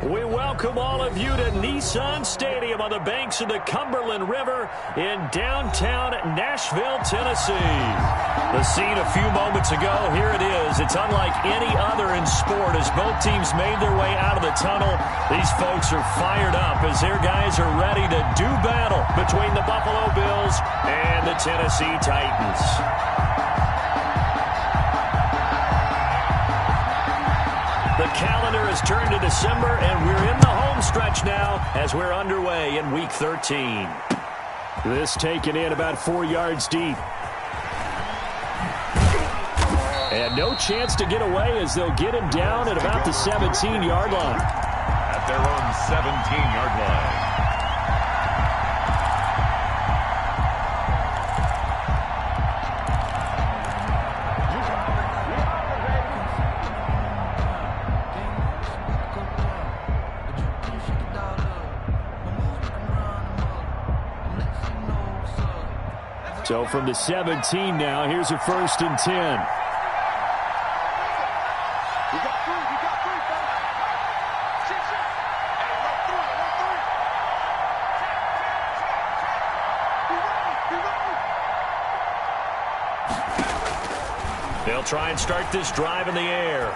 We welcome all of you to Nissan Stadium on the banks of the Cumberland River in downtown Nashville, Tennessee. The scene a few moments ago, here it is. It's unlike any other in sport as both teams made their way out of the tunnel. These folks are fired up as their guys are ready to do battle between the Buffalo Bills and the Tennessee Titans. The calendar has turned to December, and we're in the home stretch now as we're underway in Week 13. This taken in about 4 yards deep. And no chance to get away as they'll get him down at about the 17-yard line. At their own 17-yard line. So from the 17 now, here's a 1st and 10. They'll try and start this drive in the air.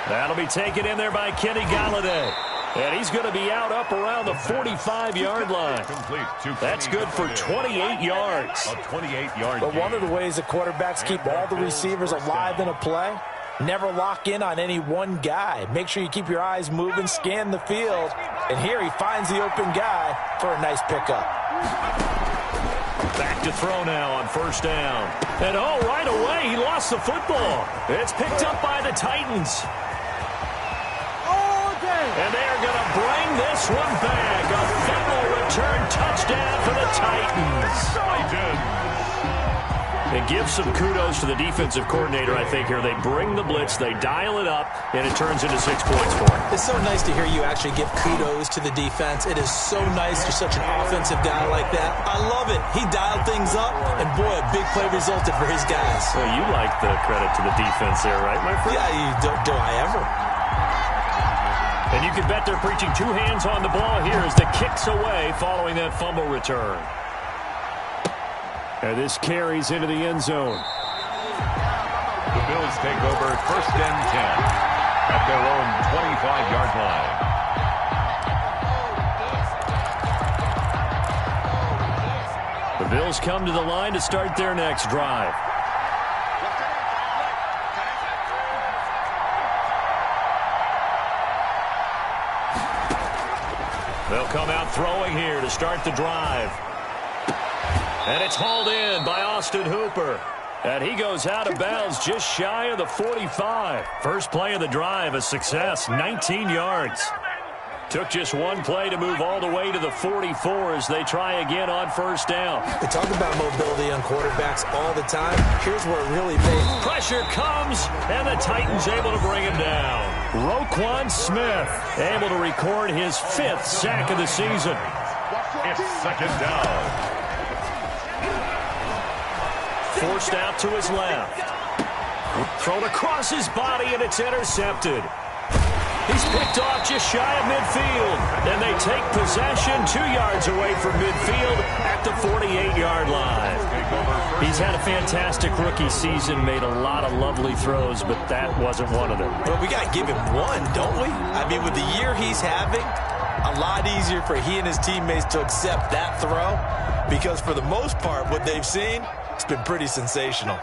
That'll be taken in there by Kenny Galladay. And he's going to be out up around the 45-yard line. That's good for 28 yards. A 28-yard But one of the ways the quarterbacks keep all the receivers alive in a play, never lock in on any one guy. Make sure you keep your eyes moving, scan the field. And here he finds the open guy for a nice pickup. Back to throw now on 1st down. And right away he lost the football. It's picked up by the Titans. And they're going to bring this one back. A fumble return touchdown for the Titans. And give some kudos to the defensive coordinator, I think, here. They bring the blitz, they dial it up, and it turns into 6 points for them. It's so nice to hear you actually give kudos to the defense. It is so nice you're such an offensive guy like that. I love it. He dialed things up, and boy, a big play resulted for his guys. Well, you like the credit to the defense there, right, my friend? Yeah, do I ever? And you can bet they're preaching 2 hands on the ball here as the kick's away following that fumble return. And this carries into the end zone. The Bills take over 1st and 10 at their own 25-yard line. The Bills come to the line to start their next drive. They'll come out throwing here to start the drive. And it's hauled in by Austin Hooper. And he goes out of bounds just shy of the 45. First play of the drive, a success, 19 yards. Took just one play to move all the way to the 44 as they try again on 1st down. We talk about mobility on quarterbacks all the time. Here's where it really pays. Pressure comes, and the Titans able to bring him down. Roquan Smith able to record his 5th sack of the season. It's 2nd down. Forced out to his left. Thrown across his body, and it's intercepted. He's picked off just shy of midfield. And they take possession 2 yards away from midfield at the 48-yard line. He's had a fantastic rookie season, made a lot of lovely throws, but that wasn't one of them. But we got to give him one, don't we? I mean, with the year he's having, a lot easier for he and his teammates to accept that throw because for the most part, what they've seen, it's been pretty sensational.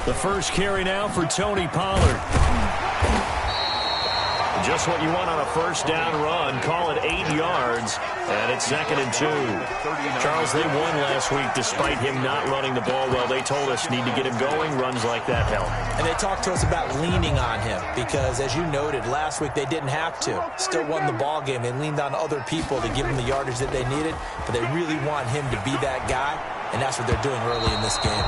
The first carry now for Tony Pollard. Just what you want on a 1st down run. Call it 8 yards, and it's 2nd and 2. Charles, they won last week despite him not running the ball well. They told us need to get him going. Runs like that help. And they talked to us about leaning on him because, as you noted, last week they didn't have to. Still won the ball game. They leaned on other people to give them the yardage that they needed, but they really want him to be that guy, and that's what they're doing early in this game.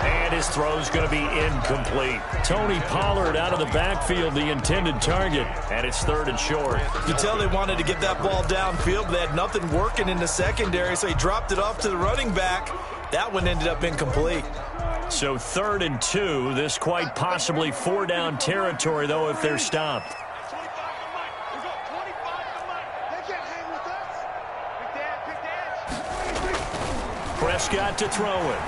And his throw's going to be incomplete. Tony Pollard out of the backfield, the intended target, and it's 3rd and short. You tell they wanted to get that ball downfield, but they had nothing working in the secondary, so he dropped it off to the running back. That one ended up incomplete. So 3rd and 2. This quite possibly 4-down territory, though, if they're stopped. Prescott to throw it.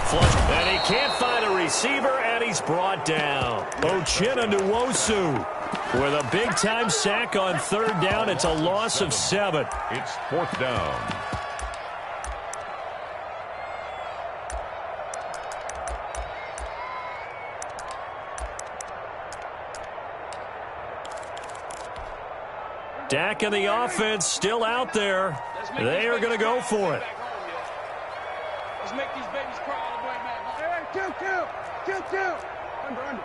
Flush. And he can't find a receiver, and he's brought down. Uchenna Nwosu with a big-time sack on 3rd down. It's a loss of 7. It's 4th down. Dak and the offense still out there. They are going to go for it. Let's make these babies cry all the way, man. Hey, kill. Under.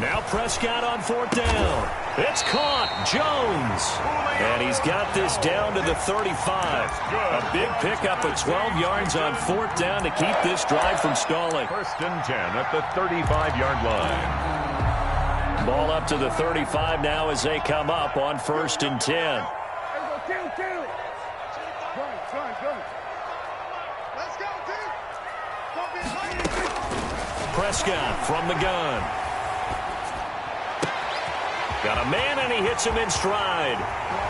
Now Prescott on 4th down. It's caught. Jones. And he's got this down to the 35. A big pickup of 12 yards on 4th down to keep this drive from stalling. 1st and 10 at the 35-yard line. Ball up to the 35 now as they come up on 1st and 10. Kill. Gun. Let's go, team. Prescott from the gun. Got a man, and he hits him in stride.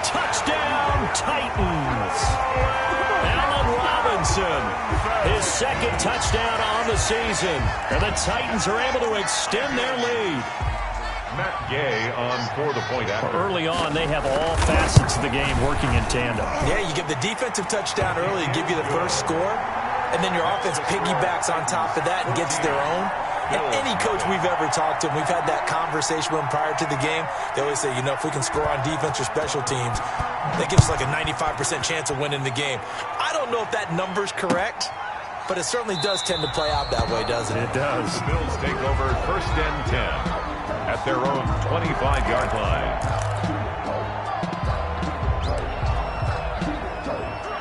Touchdown, Titans. Allen Robinson, his 2nd touchdown on the season. And the Titans are able to extend their lead. Matt Gay on for the point after. Early on, they have all facets of the game working in tandem. Yeah, you give the defensive touchdown early to give you the first score, and then your offense piggybacks on top of that and gets their own. And any coach we've ever talked to, and we've had that conversation with them prior to the game, they always say, if we can score on defense or special teams, that gives us like a 95% chance of winning the game. I don't know if that number's correct, but it certainly does tend to play out that way, doesn't it? It does. The Bills take over 1st and 10 at their own 25-yard line.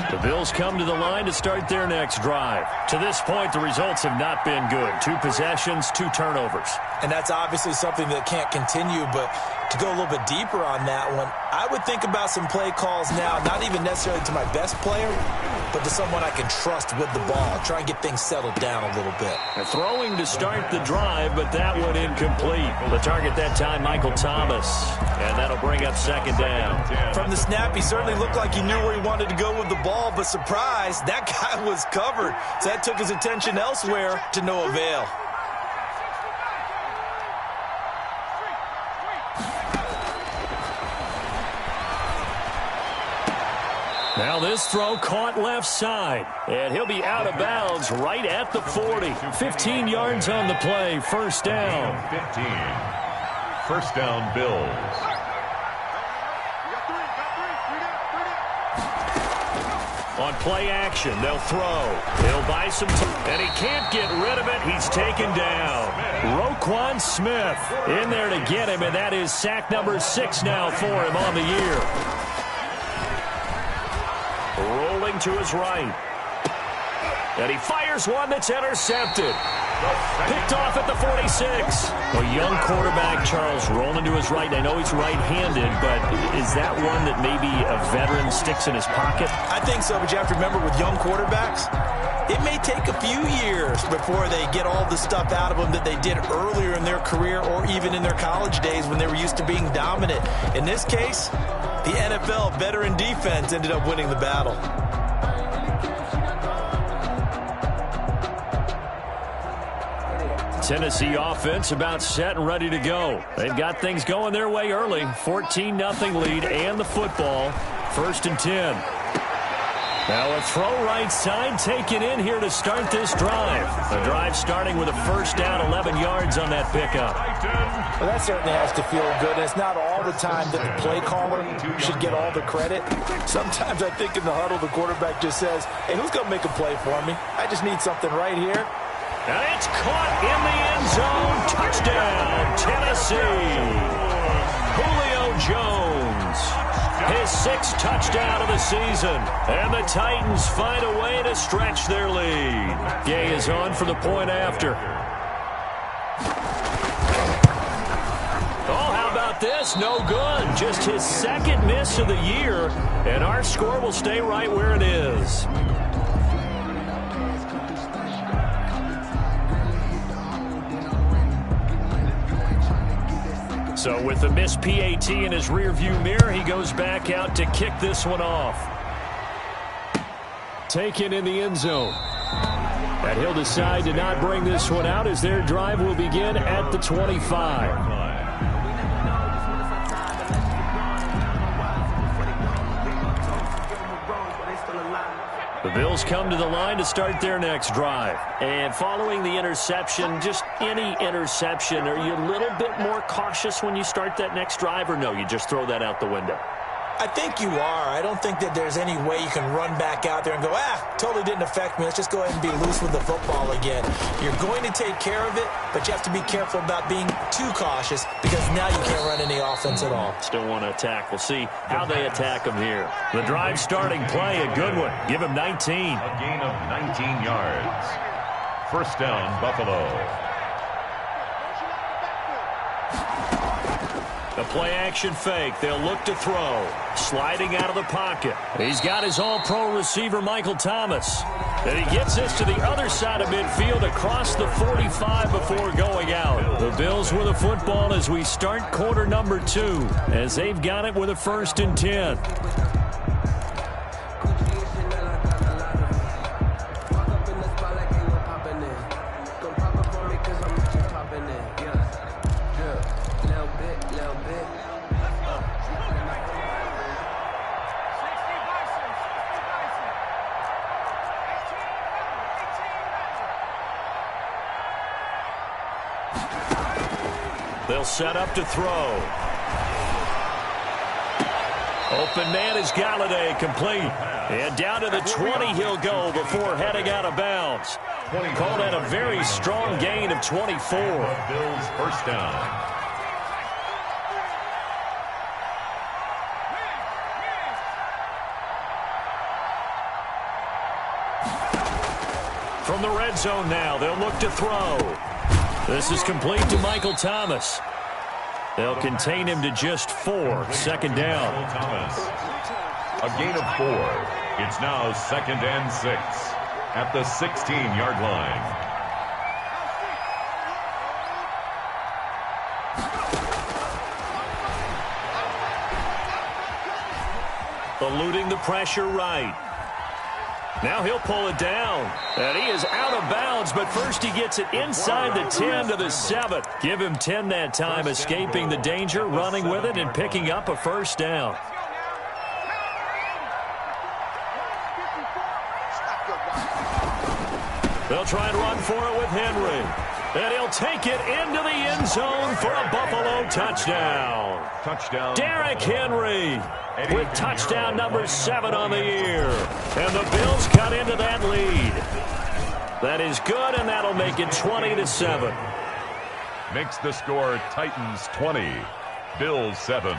The Bills come to the line to start their next drive. To this point, the results have not been good. 2 possessions, 2 turnovers. And that's obviously something that can't continue, but to go a little bit deeper on that one, I would think about some play calls now, not even necessarily to my best player, but to someone I can trust with the ball. Try and get things settled down a little bit. Throwing to start the drive, but that one incomplete. The target that time, Michael Thomas. And that'll bring up 2nd down. From the snap, he certainly looked like he knew where he wanted to go with the ball, but surprise, that guy was covered. So that took his attention elsewhere to no avail. Now this throw caught left side, and he'll be out of bounds right at the 40. 15 yards on the play, 1st down. 15. 1st down, Bills. On play action, they'll throw. He'll buy some time, and he can't get rid of it. He's taken down. Roquan Smith in there to get him, and that is sack number 6 now for him on the year. Rolling to his right. And he fires one that's intercepted. Picked off at the 46. A young quarterback, Charles, rolling to his right. I know he's right-handed, but is that one that maybe a veteran sticks in his pocket? I think so, but you have to remember with young quarterbacks, it may take a few years before they get all the stuff out of them that they did earlier in their career or even in their college days when they were used to being dominant. In this case, the NFL veteran defense ended up winning the battle. Tennessee offense about set and ready to go. They've got things going their way early. 14-0 lead and the football. 1st and 10. Now a throw right side taken in here to start this drive. The drive starting with a 1st down, 11 yards on that pickup. Well, that certainly has to feel good. And it's not all the time that the play caller should get all the credit. Sometimes I think in the huddle, the quarterback just says, hey, who's going to make a play for me? I just need something right here. And it's caught in the end zone. Touchdown, Tennessee. Julio Jones, his 6th touchdown of the season. And the Titans find a way to stretch their lead. Gay is on for the point after. Oh, how about this? No good. Just his 2nd miss of the year. And our score will stay right where it is. So with the missed PAT in his rearview mirror, he goes back out to kick this one off. Taken in the end zone. And he'll decide to not bring this one out as their drive will begin at the 25. The Bills come to the line to start their next drive. And following the interception, just any interception, are you a little bit more cautious when you start that next drive, or no, you just throw that out the window? I think you are. I don't think that there's any way you can run back out there and go, totally didn't affect me. Let's just go ahead and be loose with the football again. You're going to take care of it, but you have to be careful about being too cautious because now you can't run any offense at all. Still want to attack. We'll see how they attack them here. The drive starting play, a good one. Give him 19. A gain of 19 yards. First down, Buffalo. The play-action fake. They'll look to throw. Sliding out of the pocket. He's got his all-pro receiver, Michael Thomas. And he gets this to the other side of midfield across the 45 before going out. The Bills with the football as we start quarter number 2, as they've got it with a 1st and 10. They'll set up to throw. Open man is Galladay, complete. And down to the 20 he'll go before heading out of bounds. Called at a very strong gain of 24. Bills first down. From the red zone now, they'll look to throw. This is complete to Michael Thomas. They'll contain him to just 4. Second down. Thomas. A gain of 4. It's now 2nd and 6 at the 16-yard line. Eluding the pressure right. Now he'll pull it down. And he is out of bounds, but first he gets it inside the 10 to the 7. Give him 10 that time, escaping the danger, running with it, and picking up a first down. They'll try and run for it with Henry. And he'll take it into the end zone for a Buffalo touchdown. Touchdown. Derrick Henry with touchdown number 7 on the year. And the Bills cut into that lead. That is good, and that'll make it 20-7. Makes the score Titans 20, Bills 7.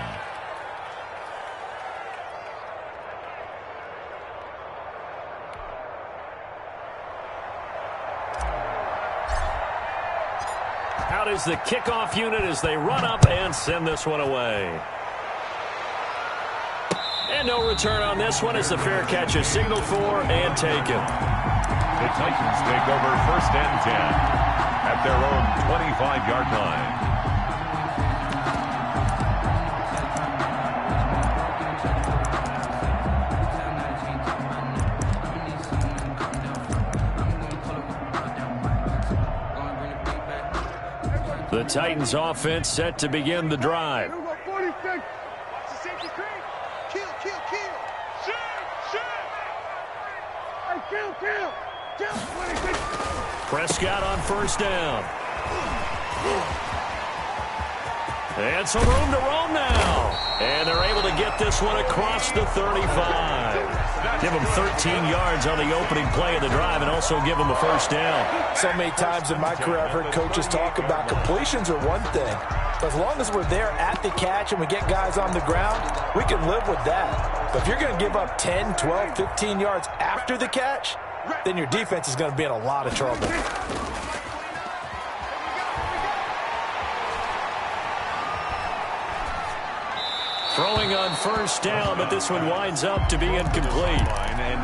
Out is the kickoff unit as they run up and send this one away. And no return on this one as the fair catch is signaled for and taken. The Titans take over 1st and 10 at their own 25-yard line. The Titans offense set to begin the drive. Prescott on 1st down. And some room to roam now. And they're able to get this one across the 35. Give them 13 yards on the opening play of the drive and also give them a first down. So many times in my career I've heard coaches talk about completions are one thing. But as long as we're there at the catch and we get guys on the ground, we can live with that. But if you're going to give up 10, 12, 15 yards after the catch, then your defense is going to be in a lot of trouble. Throwing on first down, but this one winds up to be incomplete.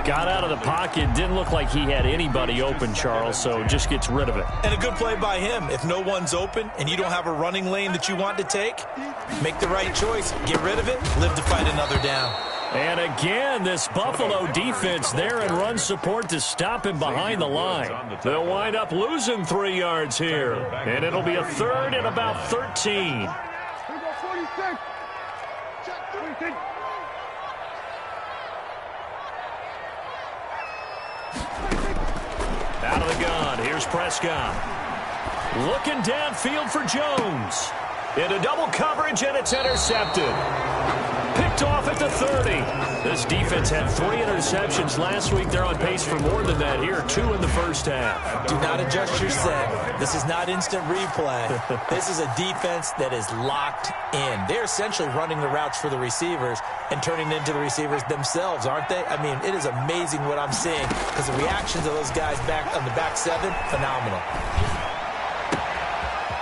Got out of the pocket. Didn't look like he had anybody open, Charles, so just gets rid of it. And a good play by him. If no one's open and you don't have a running lane that you want to take, make the right choice. Get rid of it. Live to fight another down. And again, this Buffalo defense there in run support to stop him behind the line. They'll wind up losing 3 yards here. And it'll be a 3rd and about 13. Out of the gun, here's Prescott. Looking downfield for Jones. Into double coverage, and it's intercepted. Picked off at the 30. This defense had 3 interceptions last week. They're on pace for more than that here. 2 in the first half. Do not adjust your set. This is not instant replay. This is a defense that is locked in. They're essentially running the routes for the receivers and turning into the receivers themselves, aren't they? I mean, it is amazing what I'm seeing because the reactions of those guys back on the back 7, phenomenal.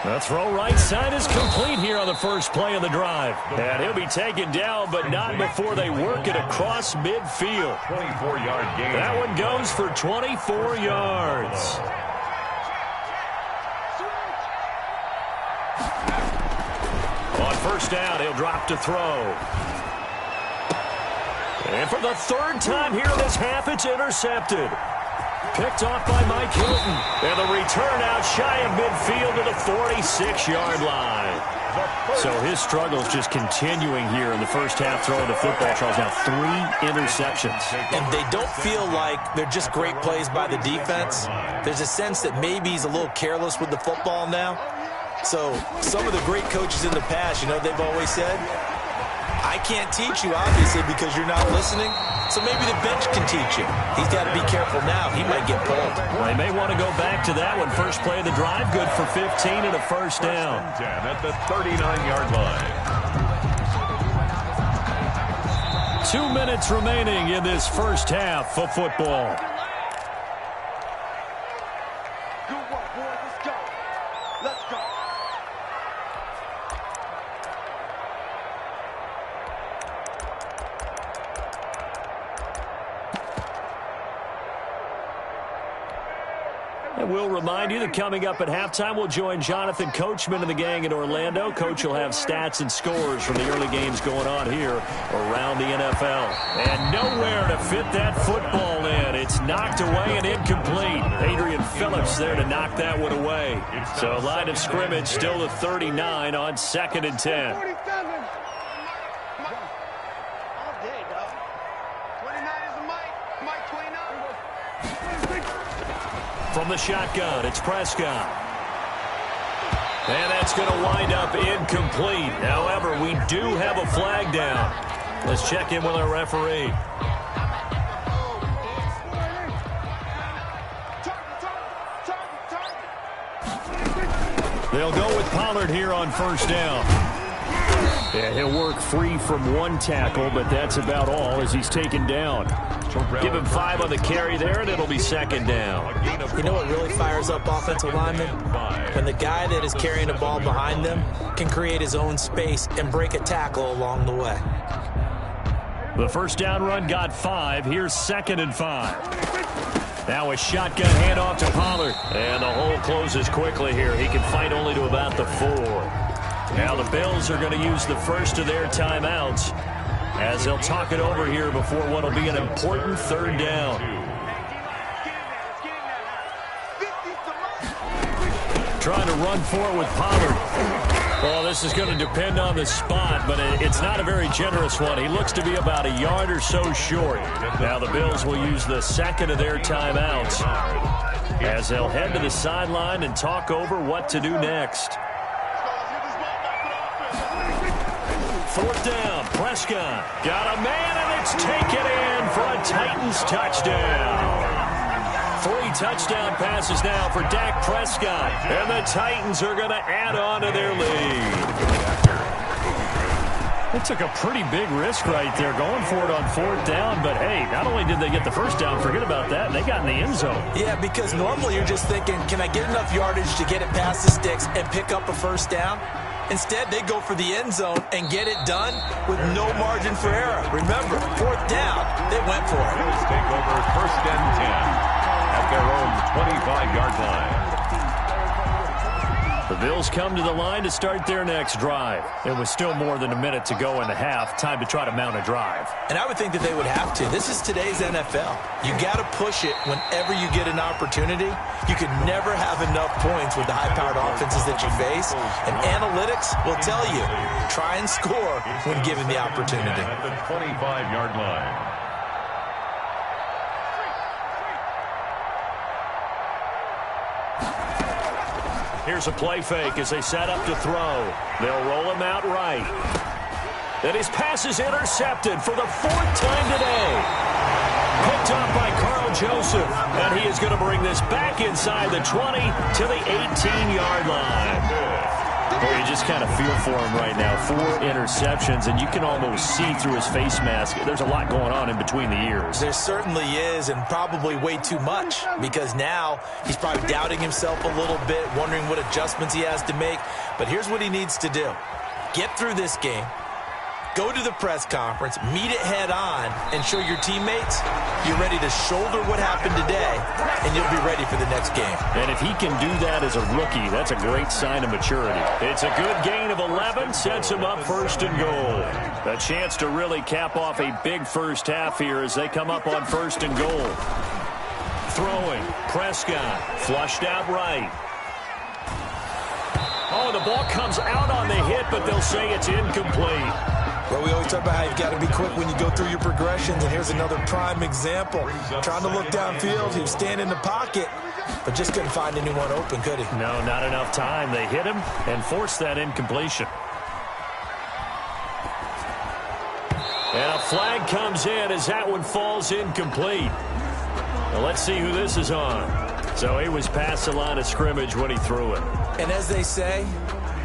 The throw right side is complete here on the first play of the drive. And he'll be taken down, but not before they work it across midfield. 24-yard gain. That one goes for 24 yards. On first down, he'll drop to throw. And for the 3rd time here in this half, it's intercepted. Picked off by Mike Hilton. And the return out shy of midfield to the 46-yard line. So his struggles just continuing here in the first half throwing the football. Charles, now 3 interceptions. And they don't feel like they're just great plays by the defense. There's a sense that maybe he's a little careless with the football now. So some of the great coaches in the past, you know, they've always said, I can't teach you, obviously, because you're not listening. So maybe the bench can teach you. He's got to be careful now. He might get pulled. Well, they may want to go back to that one. First play of the drive, good for 15 and a first down. 10 at the 39-yard line. 2 minutes remaining in this first half of football. Good work, boys. Let's go. Let's go. And we'll remind you that coming up at halftime, we'll join Jonathan Coachman and the gang in Orlando. Coach will have stats and scores from the early games going on here around the NFL. And nowhere to fit that football in. It's knocked away and incomplete. Adrian Phillips there to knock that one away. So line of scrimmage still the 39 on 2nd and 10. 47. All day, dog. 29 is the Mike 29. From the shotgun, it's Prescott. And that's going to wind up incomplete. However, we do have a flag down. Let's check in with our referee. They'll go with Pollard here on first down. Yeah, he'll work free from one tackle, but that's about all as he's taken down. Give him 5 on the carry there, and it'll be 2nd down. You know what really fires up offensive linemen? When the guy that is carrying the ball behind them can create his own space and break a tackle along the way. The first down run got 5. Here's 2nd and 5. Now a shotgun handoff to Pollard. And the hole closes quickly here. He can fight only to about the 4. Now the Bills are going to use the first of their timeouts as they'll talk it over here before what will be an important 3rd down. Trying to run for it with Pollard. Well, this is going to depend on the spot, but it's not a very generous one. He looks to be about a yard or so short. Now the Bills will use the 2nd of their timeouts as they'll head to the sideline and talk over what to do next. 4th down, Prescott got a man, and it's taken in for a Titans touchdown. 3 touchdown passes now for Dak Prescott, and the Titans are going to add on to their lead. They took a pretty big risk right there going for it on 4th down, but hey, not only did they get the first down, forget about that, they got in the end zone. Yeah, because normally you're just thinking, can I get enough yardage to get it past the sticks and pick up a first down? Instead, they go for the end zone and get it done with no margin for error. Remember, 4th down, they went for it. Bills take over 1st and 10 at their own 25-yard line. The Bills come to the line to start their next drive. It was still more than a minute to go in the half. Time to try to mount a drive. And I would think that they would have to. This is today's NFL. You got to push it whenever you get an opportunity. You can never have enough points with the high-powered offenses that you face. And analytics will tell you, try and score when given the opportunity. At the 25-yard line. Here's a play fake as they set up to throw. They'll roll him out right. And his pass is intercepted for the 4th time today. Picked up by Carl Joseph. And he is going to bring this back inside the 20 to the 18-yard line. Well, you just kind of feel for him right now. 4 interceptions, and you can almost see through his face mask. There's a lot going on in between the ears. There certainly is, and probably way too much, because now he's probably doubting himself a little bit, wondering what adjustments he has to make. But here's what he needs to do. Get through this game. Go to the press conference, meet it head on, and show your teammates you're ready to shoulder what happened today, and you'll be ready for the next game. And if he can do that as a rookie, that's a great sign of maturity. It's a good gain of 11, sets him up 1st and goal. A chance to really cap off a big first half here as they come up on 1st and goal. Throwing, Prescott, flushed out right. Oh, the ball comes out on the hit, but they'll say it's incomplete. Well, we always talk about how you've got to be quick when you go through your progressions, and here's another prime example. Trying to look downfield, he was standing in the pocket, but just couldn't find anyone open, could he? No, not enough time. They hit him and forced that incompletion. And a flag comes in as that one falls incomplete. Now let's see who this is on. So he was past the line of scrimmage when he threw it. And as they say,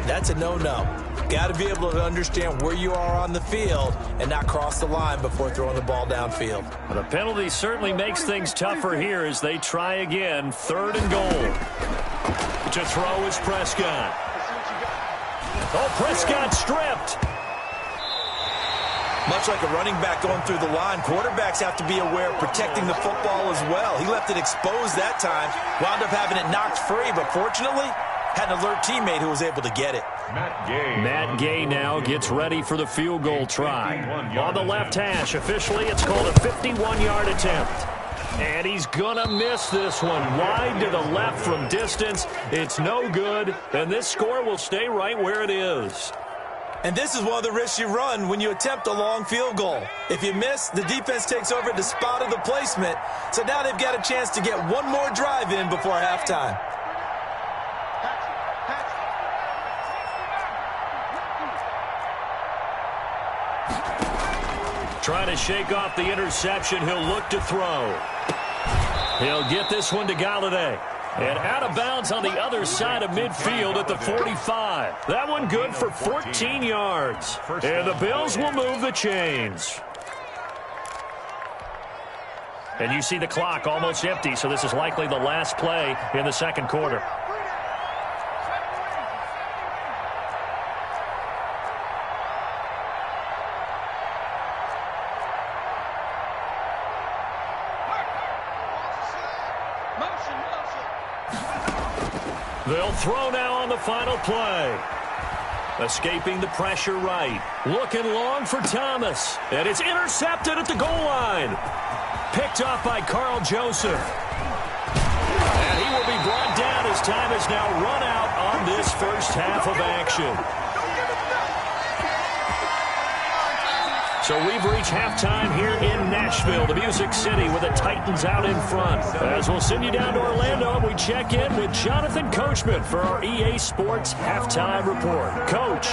that's a no-no. Got to be able to understand where you are on the field and not cross the line before throwing the ball downfield. Well, the penalty certainly makes things tougher here as they try again. 3rd and goal. To throw is Prescott. Oh, Prescott stripped. Much like a running back going through the line, quarterbacks have to be aware of protecting the football as well. He left it exposed that time, wound up having it knocked free, but fortunately, had an alert teammate who was able to get it. Matt Gay now gets ready for the field goal try. On the left hash, officially it's called a 51-yard attempt. And he's going to miss this one. Wide to the left from distance. It's no good, and this score will stay right where it is. And this is one of the risks you run when you attempt a long field goal. If you miss, the defense takes over at the spot of the placement. So now they've got a chance to get one more drive in before halftime. Trying to shake off the interception. He'll look to throw. He'll get this one to Galladay. And out of bounds on the other side of midfield at the 45. That one good for 14 yards. And the Bills will move the chains. And you see the clock almost empty, so this is likely the last play in the 2nd quarter. They'll throw now on the final play. Escaping the pressure right. Looking long for Thomas. And it's intercepted at the goal line. Picked off by Carl Joseph. And he will be brought down as time is now run out on this first half of action. So we've reached halftime here in Nashville, the Music City, with the Titans out in front. As we'll send you down to Orlando, we check in with Jonathan Coachman for our EA Sports Halftime Report. Coach.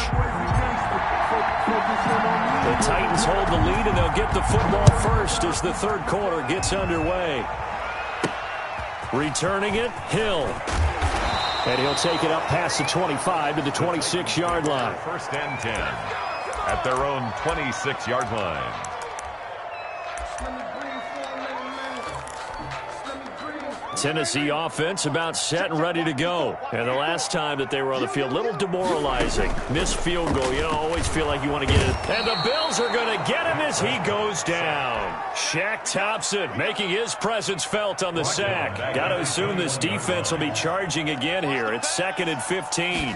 The Titans hold the lead, and they'll get the football first as the 3rd quarter gets underway. Returning it, Hill. And he'll take it up past the 25 to the 26-yard line. 1st and 10 at their own 26-yard line. Tennessee offense about set and ready to go. And the last time that they were on the field, a little demoralizing. Missed field goal. You always feel like you want to get it. And the Bills are going to get him as he goes down. Shaq Thompson making his presence felt on the sack. Got to assume this defense will be charging again here. It's 2nd and 15.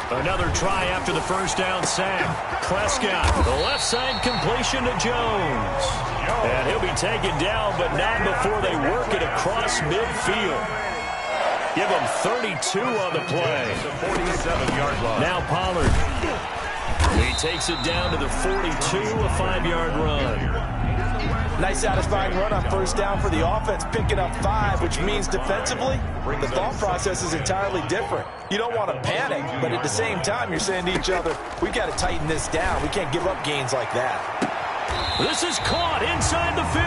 Another try after the first down sack. Prescott, the left side completion to Jones. And he'll be taken down, but not before they work it across midfield. Give him 32 on the play. 47-yard line. Now Pollard. He takes it down to the 42, a 5-yard run. Nice satisfying run on first down for the offense, picking up 5, which means defensively, the thought process is entirely different. You don't want to panic, but at the same time, you're saying to each other, we got to tighten this down. We can't give up gains like that. This is caught inside the 15.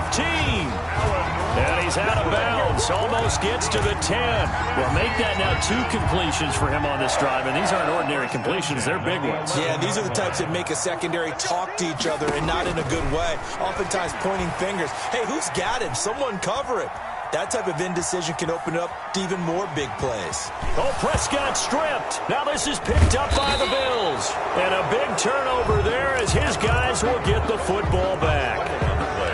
And he's out of bounds. Almost gets to the 10. Well, make that now 2 completions for him on this drive. And these aren't ordinary completions. They're big ones. Yeah, these are the types that make a secondary talk to each other and not in a good way. Oftentimes pointing fingers. Hey, who's got him? Someone cover it. That type of indecision can open up to even more big plays. Oh, Prescott stripped. Now this is picked up by the Bills. And a big turnover there as his guys will get the football back.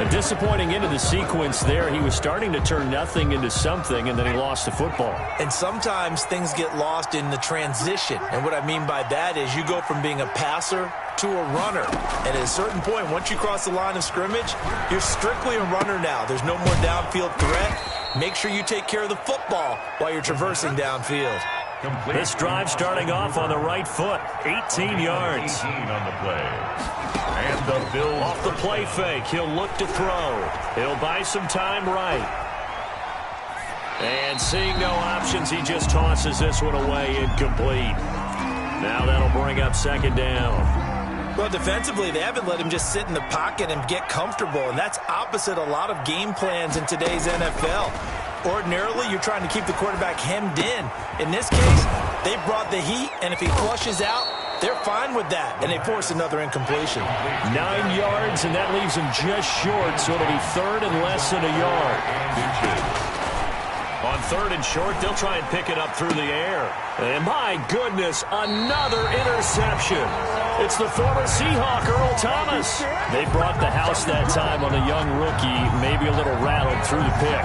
A disappointing end of the sequence there. He was starting to turn nothing into something, and then he lost the football. And sometimes things get lost in the transition. And what I mean by that is you go from being a passer to a runner. And at a certain point, once you cross the line of scrimmage, you're strictly a runner now. There's no more downfield threat. Make sure you take care of the football while you're traversing downfield. This drive starting off on the right foot. 18 yards. 18 on the play. And the Bills off the play fake. He'll look to throw. He'll buy some time right. And seeing no options, he just tosses this one away, incomplete. Now that'll bring up 2nd down. Well, defensively, they haven't let him just sit in the pocket and get comfortable, and that's opposite a lot of game plans in today's NFL. Ordinarily, you're trying to keep the quarterback hemmed in. In this case, they brought the heat, and if he flushes out, they're fine with that, and they force another incompletion. 9 yards, and that leaves him just short, so it'll be 3rd and less than a yard. On 3rd and short, they'll try and pick it up through the air. And my goodness, another interception. It's the former Seahawk, Earl Thomas. They brought the house that time on the young rookie, maybe a little rattled through the pick.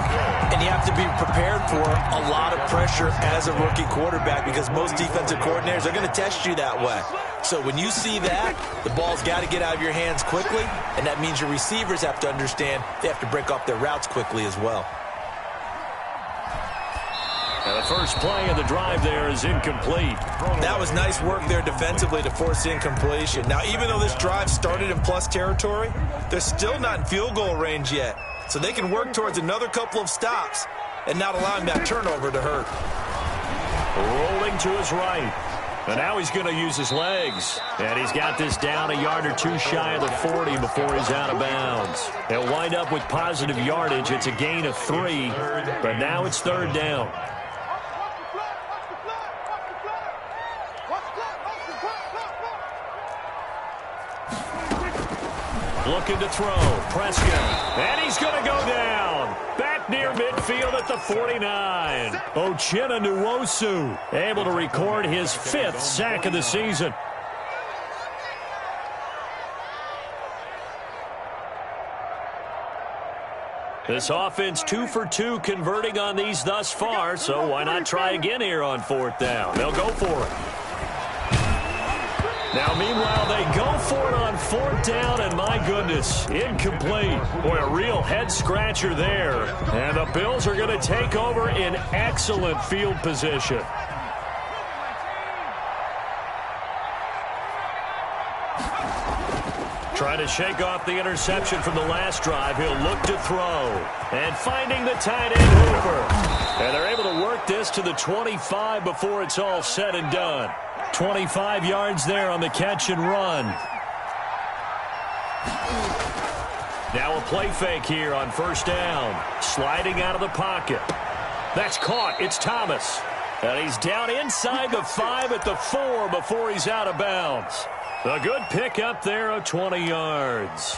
And you have to be prepared for a lot of pressure as a rookie quarterback because most defensive coordinators are going to test you that way. So when you see that, the ball's got to get out of your hands quickly, and that means your receivers have to understand they have to break off their routes quickly as well. And the first play of the drive there is incomplete. That was nice work there defensively to force incompletion. Now, even though this drive started in plus territory, they're still not in field goal range yet. So they can work towards another couple of stops and not allowing that turnover to hurt. Rolling to his right. And now he's going to use his legs. And he's got this down a yard or two shy of the 40 before he's out of bounds. They'll wind up with positive yardage. It's a gain of 3, but now it's 3rd down. Looking to throw. Prescott. And he's going to go down. Back near midfield at the 49. Uchenna Nwosu able to record his 5th sack of the season. This offense 2 for 2 converting on these thus far, so why not try again here on 4th down? They'll go for it. Now, meanwhile, they go for it on 4th down, and my goodness, incomplete. Boy, a real head-scratcher there. And the Bills are going to take over in excellent field position. Trying to shake off the interception from the last drive. He'll look to throw. And finding the tight end, Hooper. And they're able to work this to the 25 before it's all said and done. 25 yards there on the catch and run. Now a play fake here on 1st down. Sliding out of the pocket. That's caught. It's Thomas. And he's down inside the 5 at the 4 before he's out of bounds. A good pick up there of 20 yards.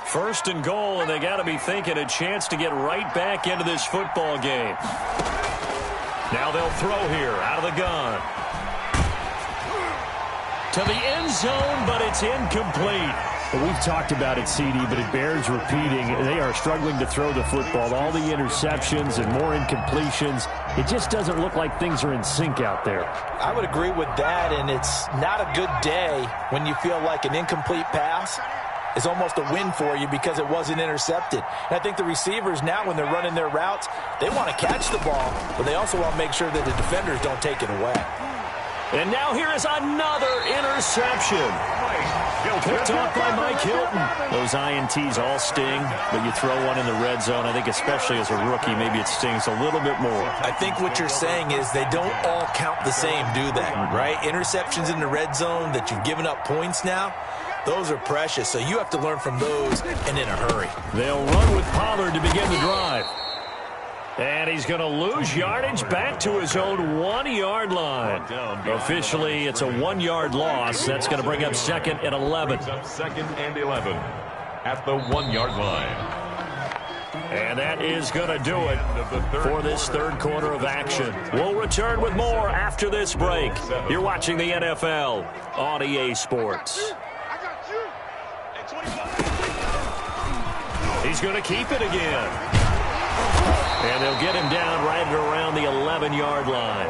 First and goal, and they got to be thinking a chance to get right back into this football game. Now they'll throw here out of the gun. To the end zone, but it's incomplete. Well, we've talked about it, CD, but it bears repeating. They are struggling to throw the football. All the interceptions and more incompletions. It just doesn't look like things are in sync out there. I would agree with that, and it's not a good day when you feel like an incomplete pass is almost a win for you because it wasn't intercepted. And I think the receivers now, when they're running their routes, they want to catch the ball, but they also want to make sure that the defenders don't take it away. And now here is another interception. Picked off by Mike Hilton. Those INTs all sting, but you throw one in the red zone. I think especially as a rookie, maybe it stings a little bit more. I think what you're saying is they don't all count the same, do they? Right? Interceptions in the red zone that you've given up points now, those are precious, so you have to learn from those and in a hurry. They'll run with Pollard to begin the drive. And he's going to lose yardage back to his own 1-yard line. Officially, it's a 1-yard loss. That's going to bring up 2nd and 11. Second and 11 at the 1-yard line. And that is going to do it for this third quarter of action. We'll return with more after this break. You're watching the NFL on EA Sports. He's going to keep it again. And they'll get him down right around the 11-yard line.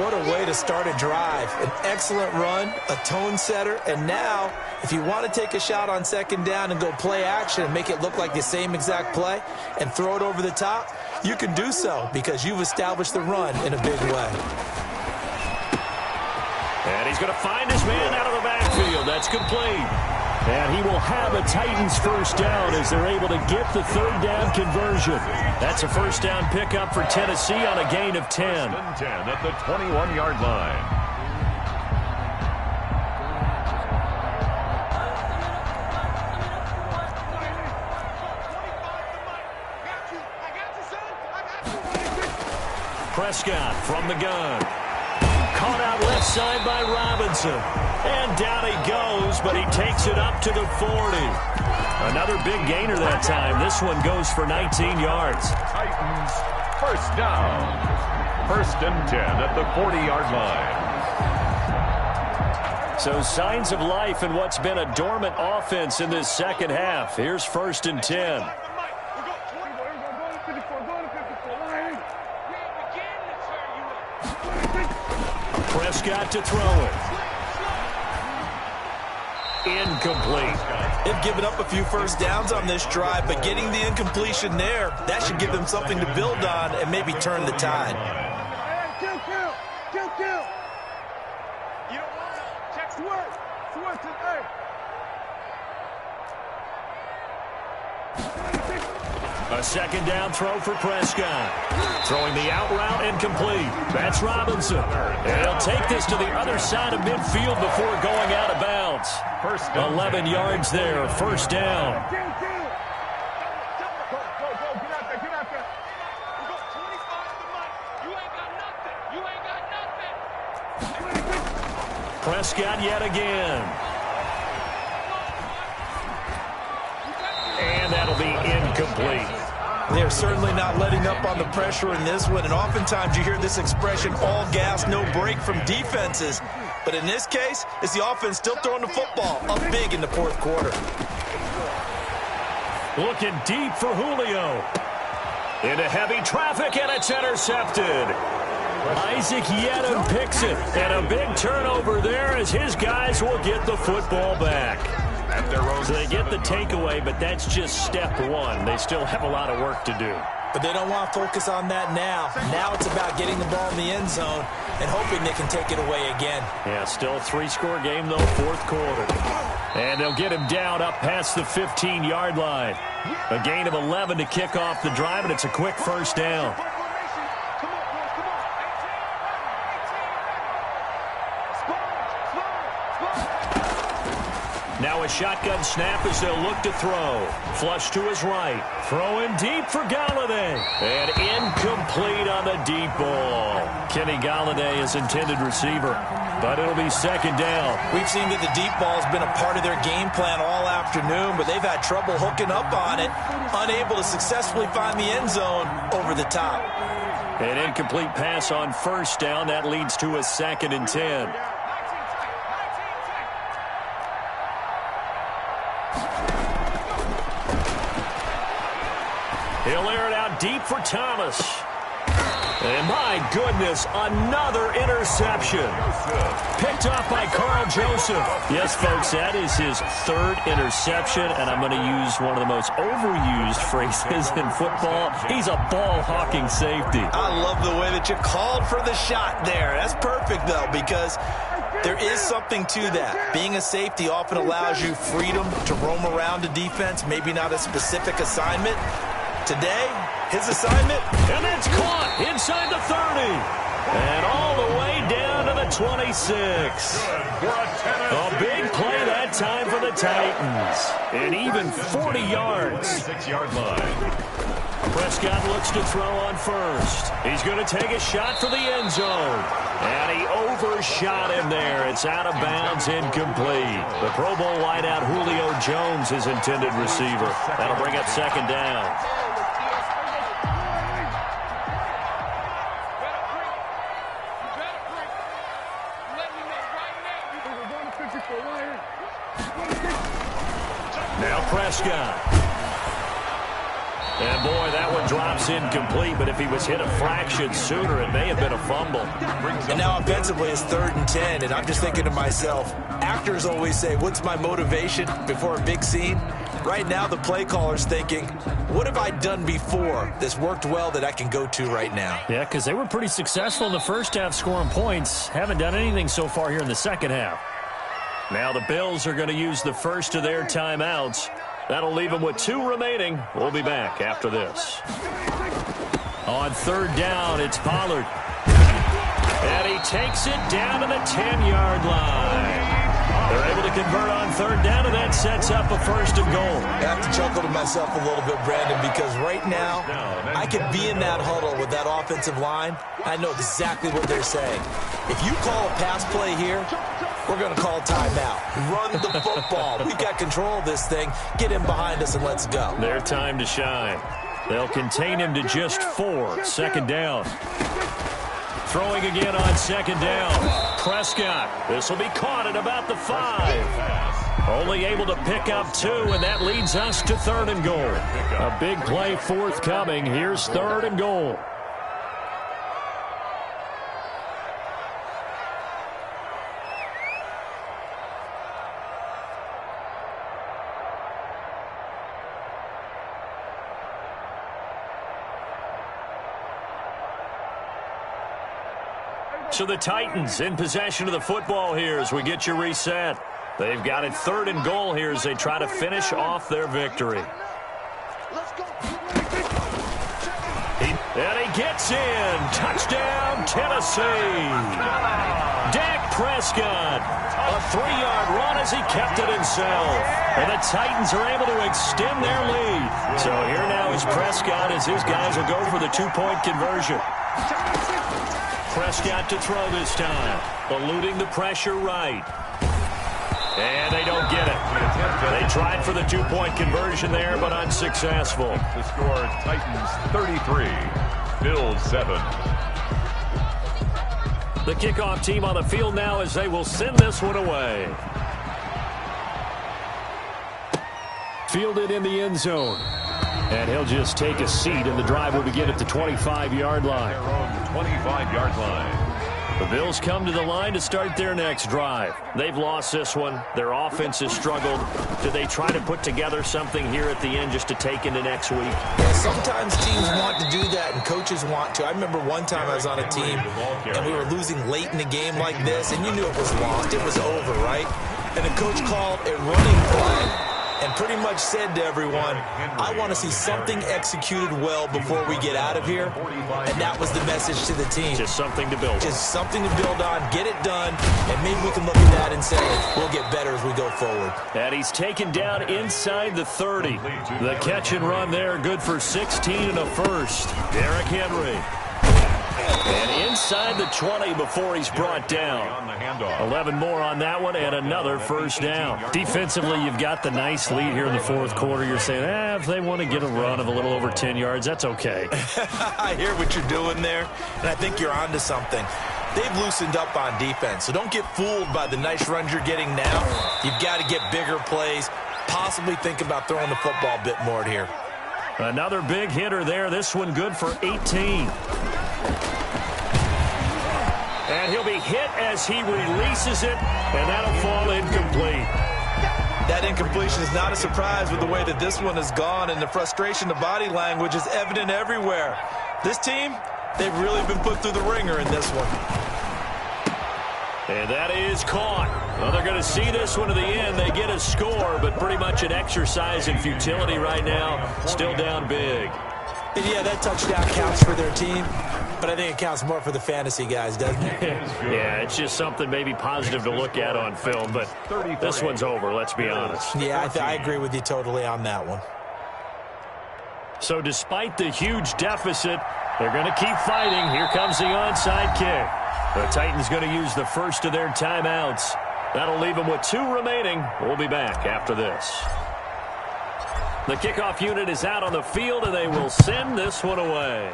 What a way to start a drive. An excellent run, a tone setter, and now if you want to take a shot on second down and go play action and make it look like the same exact play and throw it over the top, you can do so because you've established the run in a big way. And he's going to find his man out of the backfield. That's complete. And he will have a Titans first down as they're able to get the third down conversion. That's a first down pickup for Tennessee on a gain of 10. 10 at the 21-yard line. Prescott from the gun. Caught out left side by Robinson. And down he goes, but he takes it up to the 40. Another big gainer that time. This one goes for 19 yards. Titans first down. First and 10 at the 40-yard line. So signs of life in what's been a dormant offense in this second half. Here's first and 10. Prescott to throw it. Incomplete. They've given up a few first downs on this drive, but getting the incompletion there, that should give them something to build on and maybe turn the tide. A second down throw for Prescott. Throwing the out route incomplete. That's Robinson. And he'll take this to the other side of midfield before going out of bounds. 11 yards there, first down. Prescott yet again. And that'll be incomplete. They're certainly not letting up on the pressure in this one, and oftentimes you hear this expression, all gas, no break from defenses. But in this case, it's the offense still throwing the football up big in the fourth quarter. Looking deep for Julio. Into heavy traffic, and it's intercepted. Isaac Yedem picks it, and a big turnover there as his guys will get the football back. So they get the takeaway, but that's just step one. They still have a lot of work to do. But they don't want to focus on that now. Now it's about getting the ball in the end zone and hoping they can take it away again. Yeah, still a 3-score game, though, fourth quarter. And they'll get him down up past the 15-yard line. A gain of 11 to kick off the drive, and it's a quick first down. Now a shotgun snap as they'll look to throw. Flush to his right. Throwing deep for Galladay. And incomplete on the deep ball. Kenny Galladay is intended receiver, but it'll be second down. We've seen that the deep ball has been a part of their game plan all afternoon, but they've had trouble hooking up on it, unable to successfully find the end zone over the top. An incomplete pass on first down. That leads to a 2nd and 10. He'll air it out deep for Thomas. And my goodness, another interception. Picked off by Carl Joseph. Yes, folks, that is his 3rd interception, and I'm going to use one of the most overused phrases in football. He's a ball-hawking safety. I love the way that you called for the shot there. That's perfect, though, because there is something to that. Being a safety often allows you freedom to roam around a defense, maybe not a specific assignment. Today, his assignment, and that's caught inside the 30. And all the way down to the 26. A big play that time for the Titans. And even 40 yards. 36-yard line. Prescott looks to throw on first. He's going to take a shot for the end zone. And he overshot him there. It's out of bounds, incomplete. The Pro Bowl wideout Julio Jones is intended receiver. That'll bring up second down. Now Prescott. And boy, that one drops incomplete, but if he was hit a fraction sooner, it may have been a fumble. And now offensively it's 3rd and 10, and I'm just thinking to myself, actors always say, what's my motivation before a big scene? Right now the play caller's thinking, what have I done before that's worked well that I can go to right now? Yeah, because they were pretty successful in the first half scoring points. Haven't done anything so far here in the second half. Now the Bills are going to use the first of their timeouts. That'll leave them with 2 remaining. We'll be back after this. On 3rd down, it's Pollard. And he takes it down to the 10-yard line. They're able to convert on 3rd down, and that sets up a 1st and goal. I have to chuckle to myself a little bit, Brandon, because right now I could be in that huddle with that offensive line. I know exactly what they're saying. If you call a pass play here, we're going to call timeout. Run the football. We've got control of this thing. Get him behind us and let's go. Their time to shine. They'll contain him to just 4. 2nd down. Throwing again on 2nd down. Prescott. This will be caught at about the 5. Only able to pick up 2, and that leads us to 3rd and goal. A big play forthcoming. Here's 3rd and goal. So the Titans in possession of the football here as we get you reset. They've got it 3rd and goal here as they try to finish off their victory. And he gets in. Touchdown, Tennessee. Dak Prescott. A 3-yard run as he kept it himself. And the Titans are able to extend their lead. So here now is Prescott as his guys will go for the 2-point conversion. Prescott to throw this time. Eluding the pressure right. And they don't get it. They tried for the 2-point conversion there, but unsuccessful. The score, Titans 33, Bills 7. The kickoff team on the field now as they will send this one away. Fielded in the end zone. And he'll just take a seat, and the drive will begin at the 25-yard line. Their own 25-yard line. The Bills come to the line to start their next drive. They've lost this one. Their offense has struggled. Do they try to put together something here at the end just to take into next week? Yeah, sometimes teams want to do that, and coaches want to. I remember one time I was on a team, and we were losing late in a game like this, and you knew it was lost. It was over, right? And the coach called a running play. and pretty much said to everyone, I want to see something executed well before we get out of here. And that was the message to the team. Just something to build on. Just something to build on, get it done, and maybe we can look at that and say we'll get better as we go forward. And he's taken down inside the 30. The catch and run there, good for 16 and a first. Derrick Henry. And inside the 20 before he's brought down. 11 more on that one and another first down. Defensively, you've got the nice lead here in the fourth quarter. You're saying, if they want to get a run of a little over 10 yards, that's okay. I hear what you're doing there, and I think you're onto something. They've loosened up on defense, so don't get fooled by the nice runs you're getting now. You've got to get bigger plays, possibly think about throwing the football a bit more here. Another big hitter there. This one good for 18. And he'll be hit as he releases it, and that'll fall incomplete. That incompletion is not a surprise with the way that this one has gone, and the frustration, the body language is evident everywhere. This team, they've really been put through the ringer in this one. And that is caught. Well, they're going to see this one to the end. They get a score, but pretty much an exercise in futility right now. Still down big. And yeah, that touchdown counts for their team, but I think it counts more for the fantasy guys, doesn't it? Yeah, it's just something maybe positive to look at on film, but this one's over, let's be honest. Yeah, I agree with you totally on that one. So despite the huge deficit, they're going to keep fighting. Here comes the onside kick. The Titans going to use the first of their timeouts. That'll leave them with 2 remaining. We'll be back after this. The kickoff unit is out on the field, and they will send this one away.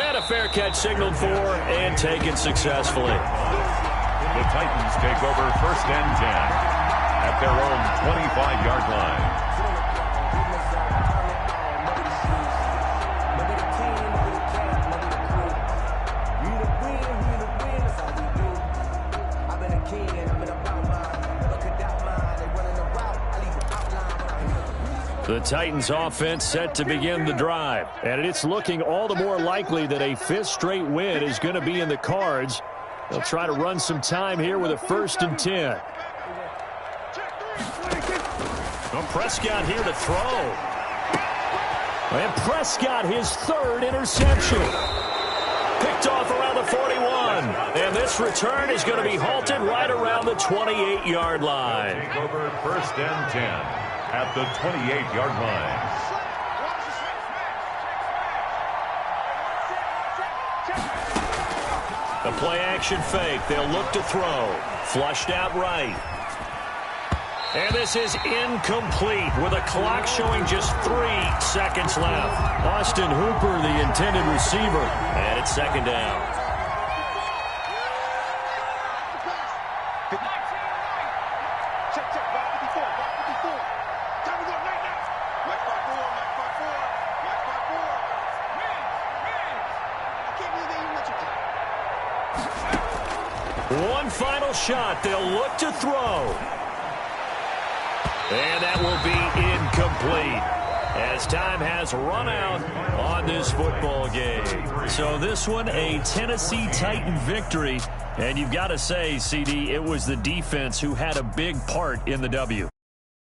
And a fair catch signaled for and taken successfully. The Titans take over 1st and 10 at their own 25-yard line. The Titans offense set to begin the drive, and it's looking all the more likely that a 5th straight win is going to be in the cards. They'll try to run some time here with a 1st and 10. Well, Prescott here to throw. And Prescott his 3rd interception. Picked off around the 41. And this return is going to be halted right around the 28-yard line. Take over 1st and 10. At the 28-yard line. The play-action fake. They'll look to throw. Flushed out right. And this is incomplete with a clock showing just 3 seconds left. Austin Hooper, the intended receiver. And it's 2nd down. One final shot. They'll look to throw. And that will be incomplete as time has run out on this football game. So this one, a Tennessee Titan victory. And you've got to say, CD, it was the defense who had a big part in the W.